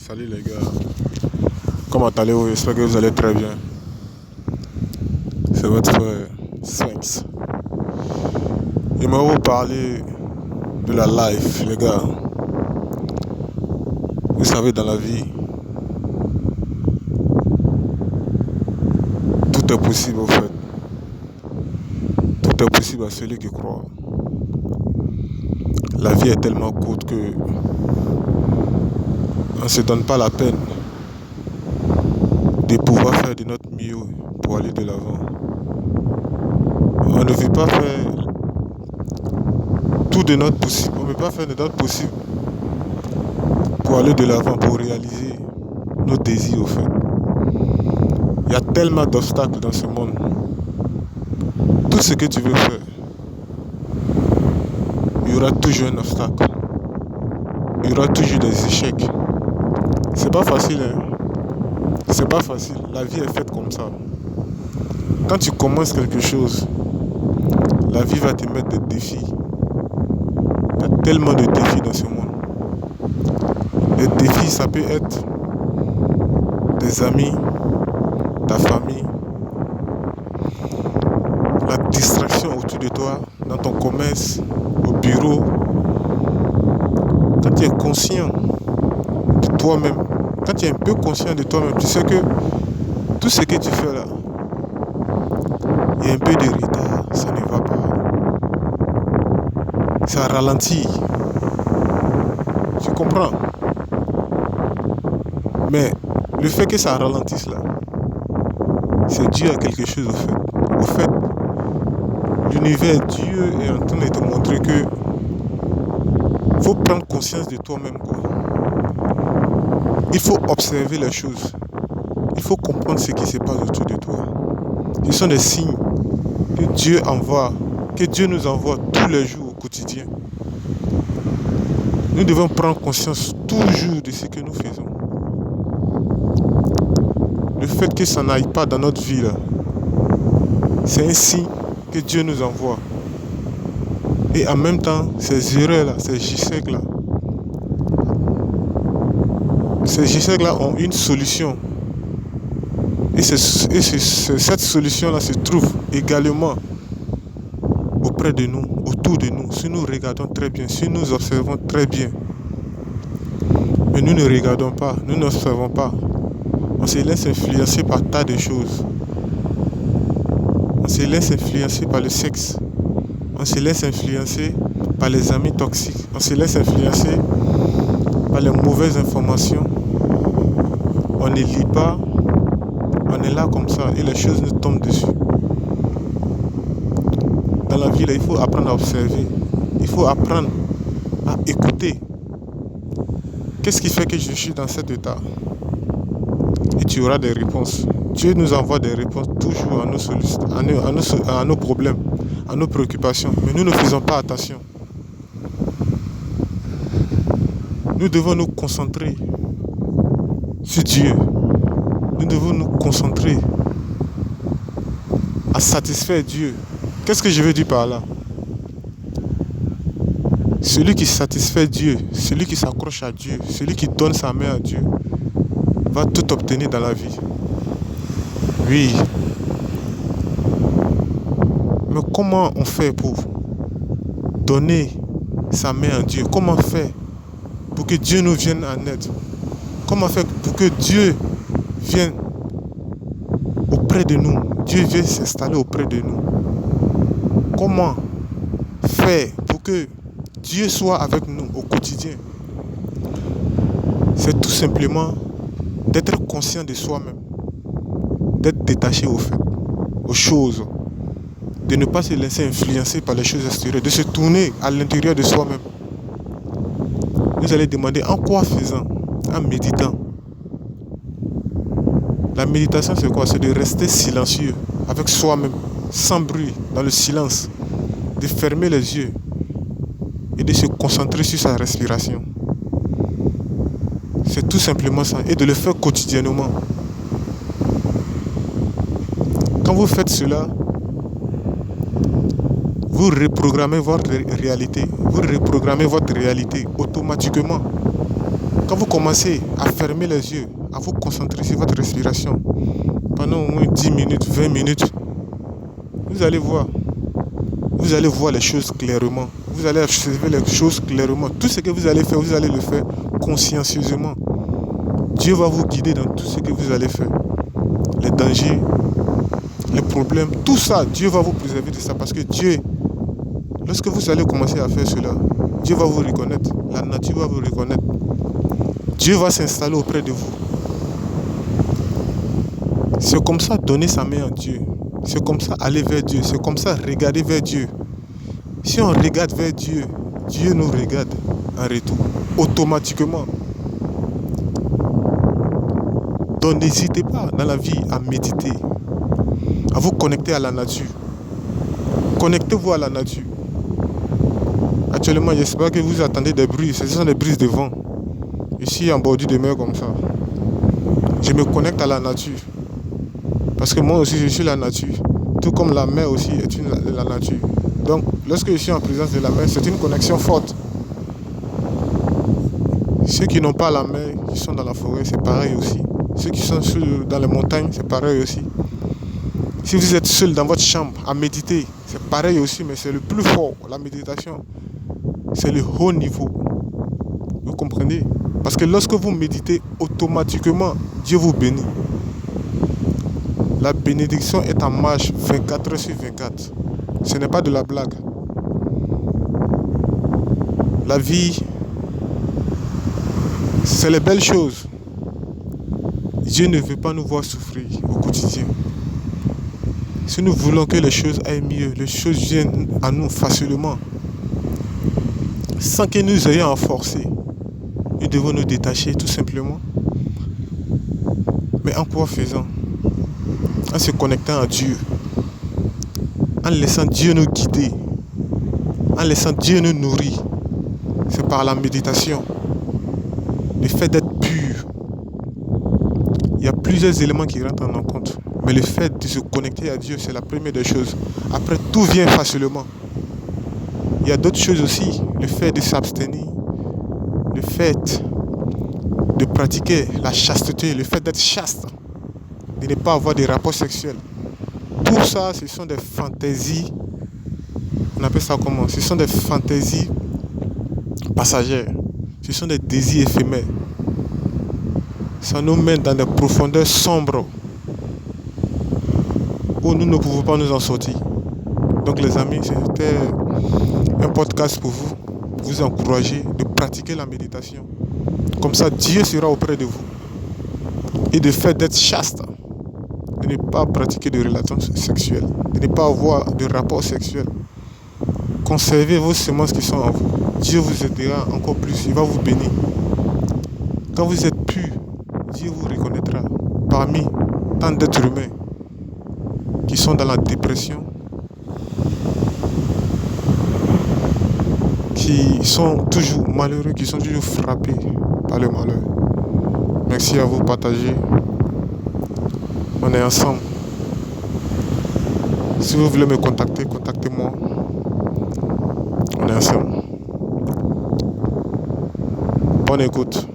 Salut les gars, comment allez-vous? J'espère que vous allez très bien. C'est votre frère Sphinx. J'aimerais vous parler de la life, les gars. Vous savez, dans la vie, tout est possible au fait. Tout est possible à celui qui croit. La vie est tellement courte que on ne se donne pas la peine de pouvoir faire de notre mieux pour aller de l'avant. On ne veut pas faire tout de notre possible. On ne peut pas faire de notre possible pour aller de l'avant, pour réaliser nos désirs au fait. Il y a tellement d'obstacles dans ce monde. Tout ce que tu veux faire, il y aura toujours un obstacle. Il y aura toujours des échecs. C'est pas facile, hein. C'est pas facile. La vie est faite comme ça. Quand tu commences quelque chose, la vie va te mettre des défis. Il y a tellement de défis dans ce monde. Les défis, ça peut être des amis, ta famille, la distraction autour de toi, dans ton commerce, au bureau. Quand tu es conscient de toi-même, quand tu es un peu conscient de toi-même, tu sais que tout ce que tu fais là, il y a un peu de retard, ça ne va pas. Ça ralentit. Tu comprends? Mais le fait que ça ralentisse là, c'est dû à quelque chose au fait. Au fait, l'univers, Dieu est en train de te montrer que faut prendre conscience de toi-même, quoi. Il faut observer les choses. Il faut comprendre ce qui se passe autour de toi. Ce sont des signes que Dieu envoie, que Dieu nous envoie tous les jours au quotidien. Nous devons prendre conscience toujours de ce que nous faisons. Le fait que ça n'aille pas dans notre vie là, c'est un signe que Dieu nous envoie. Et en même temps, ces erreurs là, ces échecs là, ont une solution. Et cette solution-là se trouve également auprès de nous, autour de nous, si nous regardons très bien, si nous observons très bien. Mais nous ne regardons pas, nous n'observons pas. On se laisse influencer par tas de choses. On se laisse influencer par le sexe. On se laisse influencer par les amis toxiques. On se laisse influencer par les mauvaises informations. On ne lit pas. On est là comme ça et les choses nous tombent dessus. Dans la vie, là, il faut apprendre à observer. Il faut apprendre à écouter. Qu'est-ce qui fait que je suis dans cet état? Et tu auras des réponses. Dieu nous envoie des réponses toujours à nos problèmes, à nos préoccupations. Mais nous ne faisons pas attention. Nous devons nous concentrer sur Dieu. Nous devons nous concentrer à satisfaire Dieu. Qu'est-ce que je veux dire par là? Celui qui satisfait Dieu, celui qui s'accroche à Dieu, celui qui donne sa main à Dieu, va tout obtenir dans la vie. Oui. Mais comment on fait pour donner sa main à Dieu? Comment faire pour que Dieu nous vienne en aide? Comment faire pour que Dieu vienne auprès de nous? Dieu vient s'installer auprès de nous. Comment faire pour que Dieu soit avec nous au quotidien? C'est tout simplement d'être conscient de soi-même, d'être détaché aux choses, de ne pas se laisser influencer par les choses extérieures, de se tourner à l'intérieur de soi-même. Vous allez demander en quoi faisant? En méditant. La méditation, c'est quoi? C'est de rester silencieux avec soi-même, sans bruit, dans le silence, de fermer les yeux et de se concentrer sur sa respiration. C'est tout simplement ça, et de le faire quotidiennement. Quand vous faites cela, vous reprogrammez votre réalité. Vous reprogrammez votre réalité automatiquement. Quand vous commencez à fermer les yeux, à vous concentrer sur votre respiration pendant au moins 10 minutes, 20 minutes, vous allez voir. Vous allez voir les choses clairement. Vous allez observer les choses clairement. Tout ce que vous allez faire, vous allez le faire consciencieusement. Dieu va vous guider dans tout ce que vous allez faire. Les dangers, les problèmes, tout ça, Dieu va vous préserver de ça. Parce que Dieu, lorsque vous allez commencer à faire cela, Dieu va vous reconnaître. La nature va vous reconnaître. Dieu va s'installer auprès de vous. C'est comme ça donner sa main à Dieu. C'est comme ça aller vers Dieu. C'est comme ça regarder vers Dieu. Si on regarde vers Dieu, Dieu nous regarde en retour, automatiquement. Donc n'hésitez pas dans la vie à méditer, à vous connecter à la nature. Connectez-vous à la nature. Actuellement, j'espère que vous attendez des bruits. Ce sont des brises de vent. Ici, en bordure de mer comme ça. Je me connecte à la nature. Parce que moi aussi, je suis la nature. Tout comme la mer aussi est la nature. Donc, lorsque je suis en présence de la mer, c'est une connexion forte. Ceux qui n'ont pas la mer, qui sont dans la forêt, c'est pareil aussi. Ceux qui sont dans les montagnes, c'est pareil aussi. Si vous êtes seul dans votre chambre à méditer, c'est pareil aussi, mais c'est le plus fort. La méditation, c'est le haut niveau. Vous comprenez? Parce que lorsque vous méditez, automatiquement, Dieu vous bénit. La bénédiction est en marche 24 heures sur 24. Ce n'est pas de la blague. La vie, c'est les belles choses. Dieu ne veut pas nous voir souffrir au quotidien. Si nous voulons que les choses aillent mieux, les choses viennent à nous facilement, sans que nous ayons à forcer, nous devons nous détacher tout simplement. Mais en quoi faisant? En se connectant à Dieu, en laissant Dieu nous guider, en laissant Dieu nous nourrir. C'est par la méditation, le fait d'être pur. Il y a plusieurs éléments qui rentrent en compte. Mais le fait de se connecter à Dieu, c'est la première des choses. Après, tout vient facilement. Il y a d'autres choses aussi. Le fait de s'abstenir, le fait de pratiquer la chasteté, le fait d'être chaste, de ne pas avoir des rapports sexuels. Tout ça, ce sont des fantaisies. On appelle ça comment? Ce sont des fantaisies passagères. Ce sont des désirs éphémères. Ça nous mène dans des profondeurs sombres où nous ne pouvons pas nous en sortir. Donc les amis, c'était un podcast pour vous encourager de pratiquer la méditation. Comme ça, Dieu sera auprès de vous. Et de fait d'être chaste, de ne pas pratiquer de relations sexuelles, de ne pas avoir de rapports sexuels. Conservez vos semences qui sont en vous. Dieu vous aidera encore plus, il va vous bénir. Quand vous êtes pur, Dieu vous reconnaîtra parmi tant d'êtres humains qui sont dans la dépression, qui sont toujours malheureux, qui sont toujours frappés par le malheur. Merci à vous, partagez. On est ensemble. Si vous voulez me contacter, contactez-moi. On est ensemble. Bonne écoute.